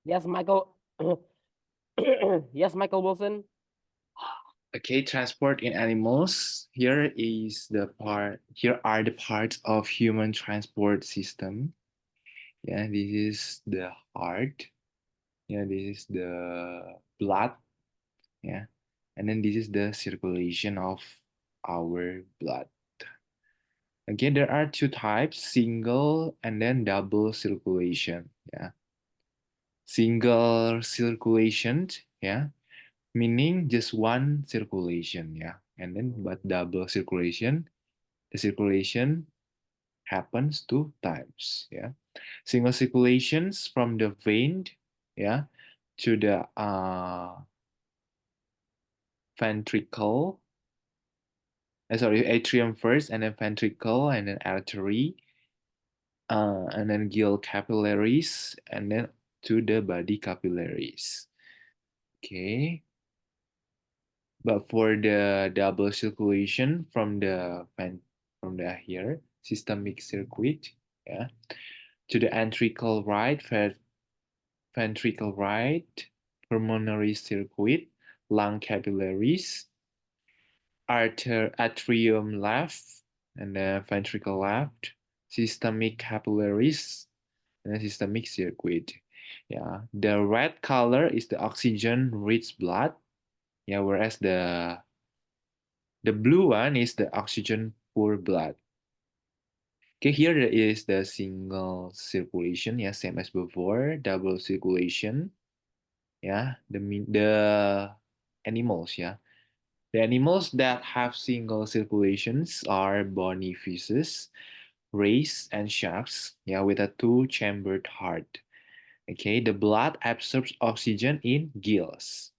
Yes, Michael. Yes, Michael Wilson. Okay, transport in animals. Here are the parts of human transport system. Yeah, this is the heart. Yeah, this is the blood. Yeah, and then this is the circulation of our blood. Again, there are two types, single and then double circulation. Yeah, single circulation. Yeah, meaning just one circulation. Yeah, and then but double circulation, the circulation happens two times. Yeah, single circulations from the vein. Yeah, to the ventricle. Sorry, atrium first, and then ventricle, and then artery, and then gill capillaries, and then to the body capillaries. Okay, but for the double circulation from the here systemic circuit, yeah, to the ventricle right, pulmonary circuit, lung capillaries, atrium left, and then ventricle left, systemic capillaries, and then systemic circuit. Yeah, the red color is the oxygen-rich blood. Yeah, whereas the blue one is the oxygen-poor blood. Okay, here is the single circulation. Yeah, same as before. Double circulation. Yeah, the animals. Yeah, the animals that have single circulations are bony fishes, rays, and sharks, yeah, with a two-chambered heart. Okay, the blood absorbs oxygen in gills.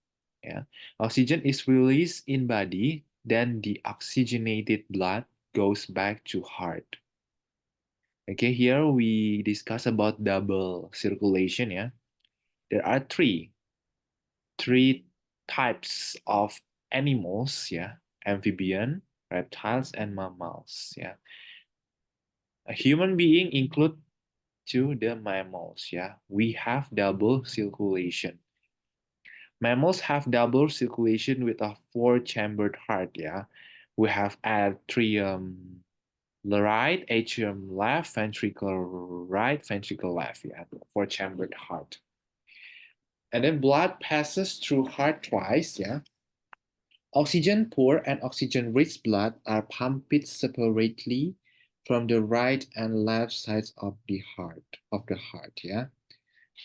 Yeah, oxygen is released in body, then the oxygenated blood goes back to heart. Okay, here we discuss about double circulation. Yeah, there are three types of animals. Yeah, amphibian, reptiles, and mammals. Yeah, a human being include to the mammals. Yeah, we have double circulation. Mammals have double circulation with a four-chambered heart. Yeah, we have atrium right, atrium left, ventricle right, ventricle left. Yeah, four-chambered heart. And then blood passes through heart twice. Yeah, oxygen poor and oxygen rich blood are pumped separately from the right and left sides of the heart. Yeah,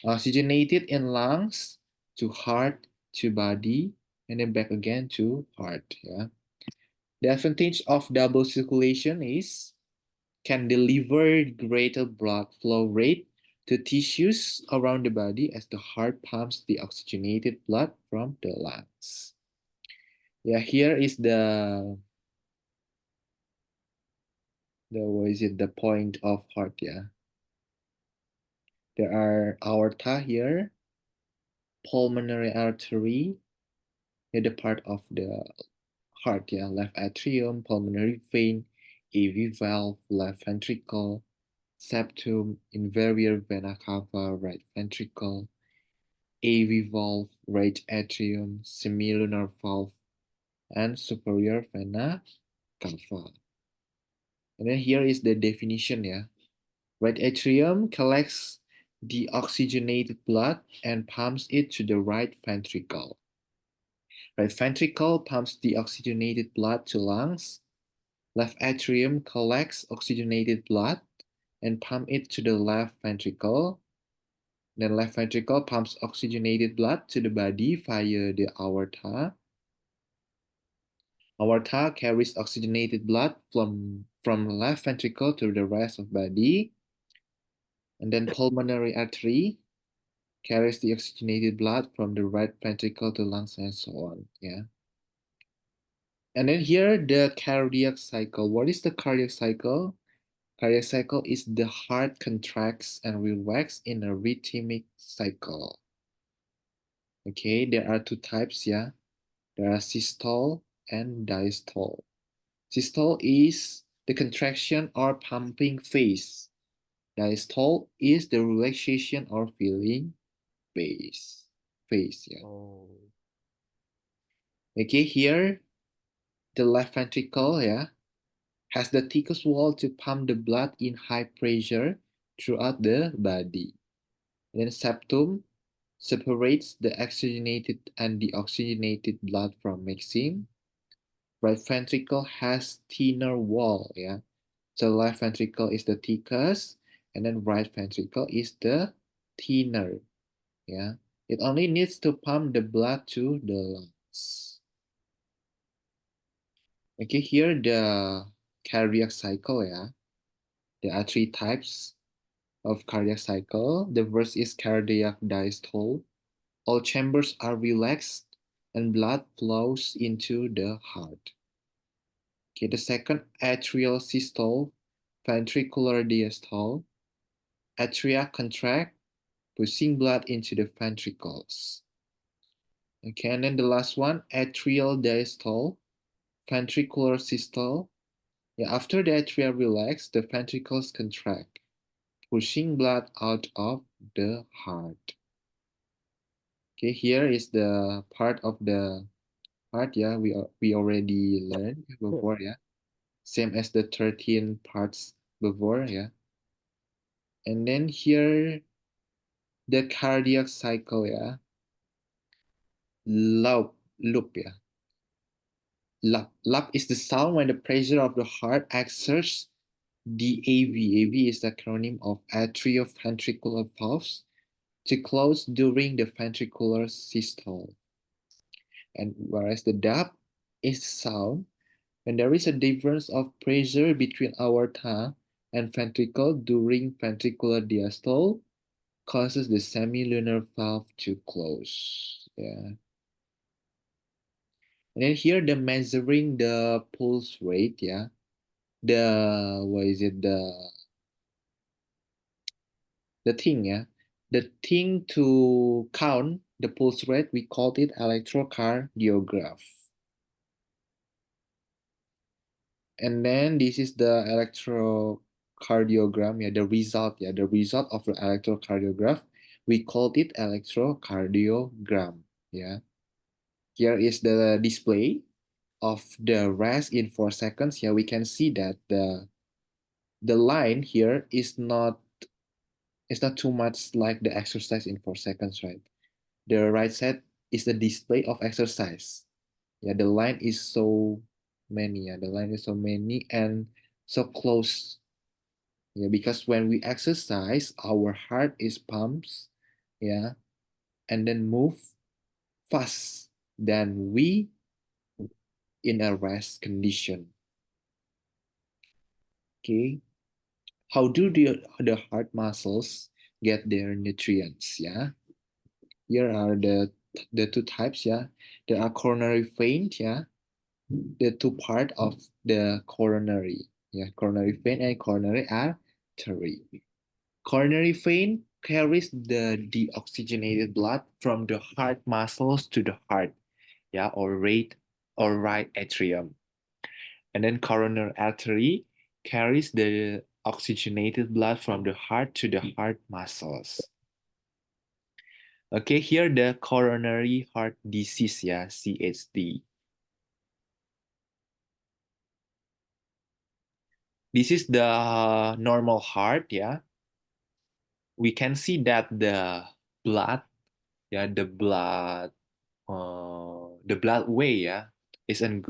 oxygenated in lungs to heart to body and then back again to heart. Yeah, the advantage of double circulation is can deliver greater blood flow rate to tissues around the body as the heart pumps the oxygenated blood from the lungs. Yeah, here is the what is it, the point of heart. Yeah, there are aorta here, pulmonary artery, the part of the heart. Yeah, left atrium, pulmonary vein, AV valve, left ventricle, septum, inferior vena cava, right ventricle, AV valve, right atrium, semilunar valve, and superior vena cava. And then here is the definition. Yeah, right atrium collects the oxygenated blood and pumps it to the right ventricle. Right ventricle pumps the oxygenated blood to lungs. Left atrium collects oxygenated blood and pump it to the left ventricle. Then left ventricle pumps oxygenated blood to the body via the aorta. Aorta carries oxygenated blood from left ventricle to the rest of body. And then pulmonary artery carries the oxygenated blood from the right ventricle to lungs and so on. Yeah. And then here the cardiac cycle. What is the cardiac cycle? Cardiac cycle is the heart contracts and relaxes in a rhythmic cycle. Okay, there are two types. Yeah, there are systole and diastole. Systole is the contraction or pumping phase. Diastole is the relaxation or feeling. phase, yeah. Oh. Okay, here the left ventricle, yeah, has the thickest wall to pump the blood in high pressure throughout the body. Then septum separates the oxygenated and deoxygenated blood from mixing. Right ventricle has thinner wall, yeah. So left ventricle is the thickest, and then right ventricle is the thinner, yeah. It only needs to pump the blood to the lungs. Okay, here the cardiac cycle, yeah. There are three types of cardiac cycle. The first is cardiac diastole. All chambers are relaxed and blood flows into the heart. Okay, the second atrial systole, ventricular diastole. Atria contract, pushing blood into the ventricles. Okay, and then the last one, atrial diastole, ventricular systole. Yeah, after the atria relax, the ventricles contract, pushing blood out of the heart. Okay, here is the part of the heart. Yeah, we already learned before. Yeah, same as the 13 parts before. Yeah, and then here the cardiac cycle. Yeah, loop. Yeah, lap is the sound when the pressure of the heart exerts the AV. AV is the acronym of atrioventricular valves to close during the ventricular systole. And whereas the dub is sound when there is a difference of pressure between aorta and ventricle during ventricular diastole, causes the semilunar valve to close. Yeah. And then here the measuring the pulse rate, yeah. The what is it? The thing, yeah. The thing to count the pulse rate, we called it electrocardiograph. And then this is the electrocardiogram, yeah, the result of the electrocardiograph. We called it electrocardiogram, yeah. Here is the display of the rest in 4 seconds. Yeah, we can see that the line here is not too much like the exercise in 4 seconds, right? The right side is the display of exercise. Yeah, the line is so many. Yeah, the line is so many and so close. Yeah, because when we exercise, our heart is pumps, yeah, and then move fast than we in a rest condition. Okay, how do the heart muscles get their nutrients? Yeah, here are the two types. Yeah, there are coronary vein. Yeah, the two part of the coronary. Yeah, coronary vein and coronary artery. Coronary vein carries the deoxygenated blood from the heart muscles to the heart, yeah, or right atrium. And then coronary artery carries the oxygenated blood from the heart to the heart muscles. Okay, here the coronary heart disease, yeah, CHD. This is the normal heart, yeah. We can see that blood, yeah, the blood way, yeah, is in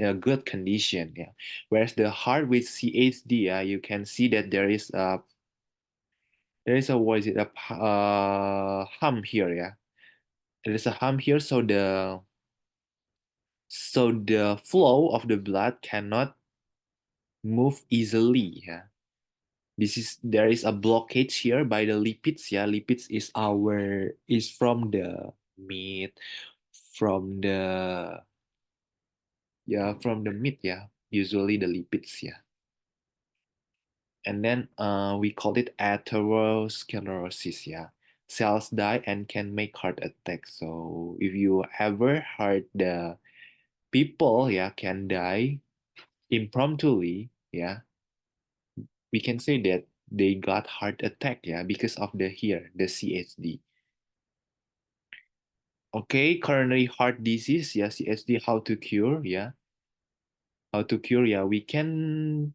a good condition, yeah. Whereas the heart with CHD, yeah, you can see that there is a what is it a hump here, yeah. There is a hump here, so the flow of the blood cannot move easily, yeah. There is a blockage here by the lipids, yeah. Lipids is from the meat, from the meat, yeah. Usually the lipids, yeah. And then we call it atherosclerosis, yeah. Cells die and can make heart attack. So if you ever heard the people, yeah, can die impromptu, yeah, we can say that they got heart attack, yeah, because of the CHD. Okay, coronary heart disease, yeah, CHD, how to cure, yeah. How to cure, yeah, we can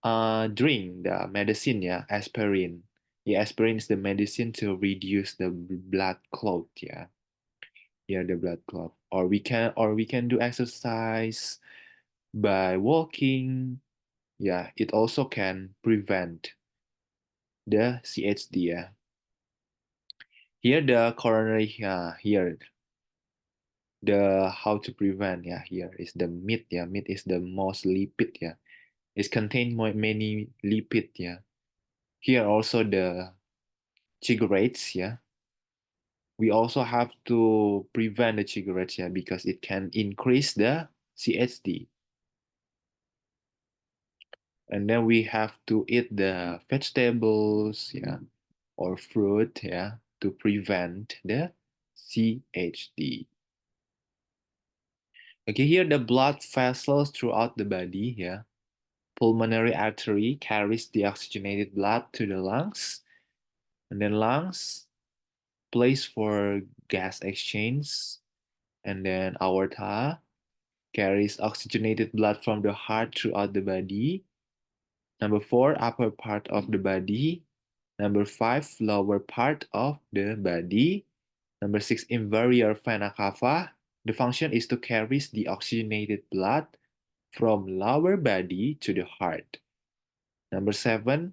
drink the medicine, yeah, aspirin. Yeah, aspirin is the medicine to reduce the blood clot, yeah. Yeah, the blood clot. Or we can do exercise by walking. Yeah, it also can prevent the CHD, yeah. Here the coronary, here the how to prevent, yeah, here is the meat, yeah. Meat is the most lipid, yeah. It contains many lipid, yeah. Here also the cigarettes, yeah. We also have to prevent the cigarettes, yeah, because it can increase the CHD. And then we have to eat the vegetables, yeah, or fruit, yeah, to prevent the CHD. Okay, here the blood vessels throughout the body, yeah. Pulmonary artery carries the oxygenated blood to the lungs, and then lungs, place for gas exchange, and then aorta carries oxygenated blood from the heart throughout the body. Number 4, upper part of the body. Number 5, lower part of the body. Number 6, inferior vena cava. The function is to carry the oxygenated blood from lower body to the heart. Number 7,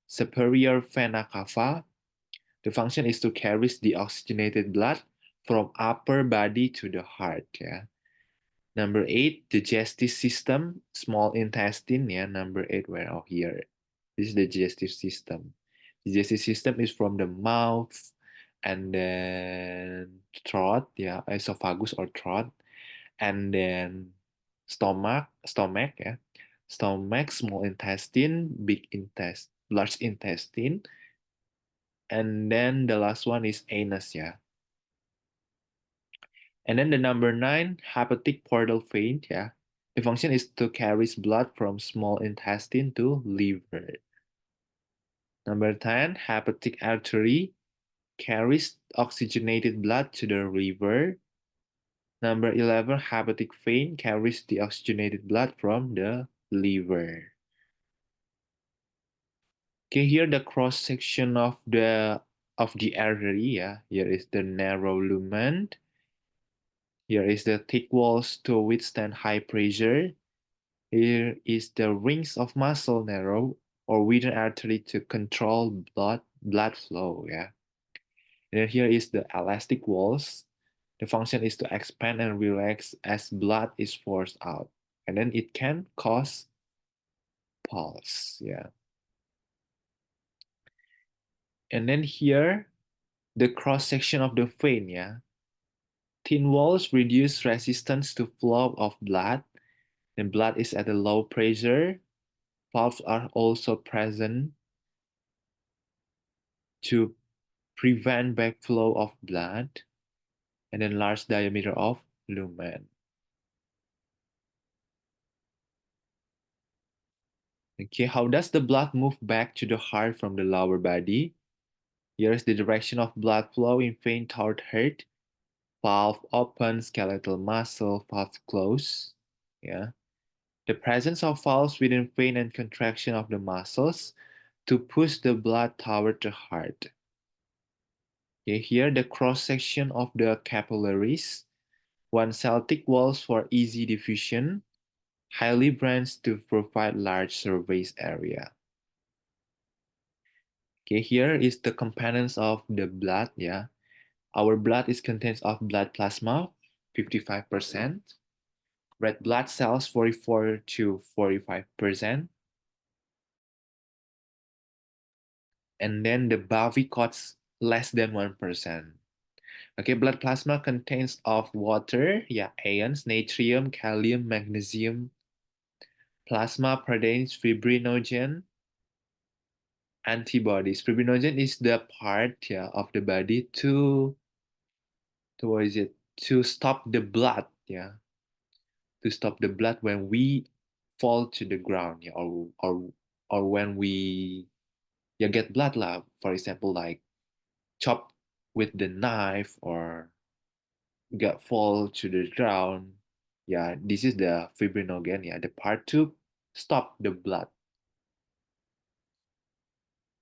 superior vena cava. The function is to carry the oxygenated blood from upper body to the heart. Yeah. Number 8, digestive system, small intestine. Yeah. Number 8, where? Oh, here. This is the digestive system. Digestive system is from the mouth and then throat, yeah, esophagus or throat, and then stomach, yeah, stomach, small intestine, big intestine, large intestine, and then the last one is anus, yeah. And then the number 9, hepatic portal vein, yeah. The function is to carry blood from small intestine to liver. Number 10, hepatic artery carries oxygenated blood to the liver. Number 11, hepatic vein carries the oxygenated blood from the liver. Okay, here the cross section of the artery, yeah. Here is the narrow lumen. Here is the thick walls to withstand high pressure. Here is the rings of muscle narrow or within artery to control blood flow, yeah. And then here is the elastic walls. The function is to expand and relax as blood is forced out. And then it can cause pulse, yeah. And then here, the cross section of the vein, yeah. Thin walls reduce resistance to flow of blood. Then blood is at a low pressure. Valves are also present to prevent backflow of blood. And then large diameter of lumen. Okay, how does the blood move back to the heart from the lower body? Here is the direction of blood flow in vein toward heart. Valve open, skeletal muscle, valve close. Yeah. The presence of valves within vein and contraction of the muscles to push the blood toward the heart. Okay, here the cross section of the capillaries. One celtic walls for easy diffusion, highly branched to provide large surface area. Okay, here is the components of the blood, yeah. Our blood is contains of blood plasma, 55%, red blood cells, 44 to 45%, and then the bavicots, less than 1%. Okay, blood plasma contains of water, yeah, ions, natrium, kalium, magnesium. Plasma contains fibrinogen, antibodies. Fibrinogen is the part, yeah, of the body to what is it? To stop the blood, yeah, to stop the blood when we fall to the ground, yeah, or when we, yeah, get blood, for example, like chop with the knife or got fall to the ground. Yeah, this is the fibrinogen. Yeah, the part to stop the blood.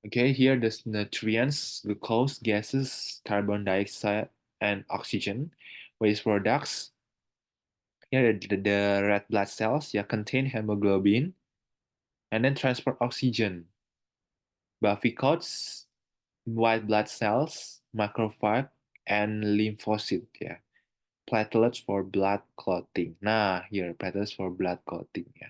Okay, here the nutrients, glucose, gases, carbon dioxide, and oxygen. Waste products. Here the red blood cells, yeah, contain hemoglobin and then transport oxygen. Bavicots, white blood cells, macrophage, and lymphocyte, yeah. Platelets for blood clotting. Nah, here platelets for blood clotting, yeah.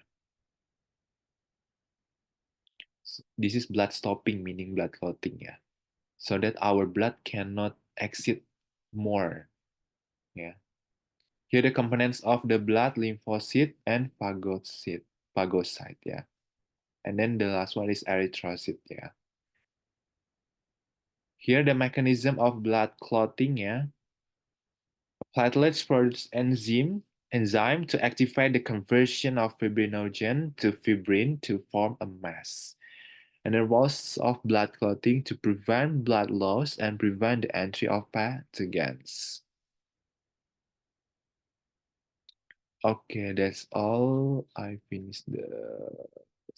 This is blood stopping, meaning blood clotting, yeah. So that our blood cannot exit more, yeah. Here the components of the blood, lymphocyte and phagocyte, yeah. And then the last one is erythrocyte, yeah. Here the mechanism of blood clotting, yeah. Platelets produce enzyme to activate the conversion of fibrinogen to fibrin to form a mass. And the roles of blood clotting to prevent blood loss and prevent the entry of pathogens. Okay, that's all. I finished the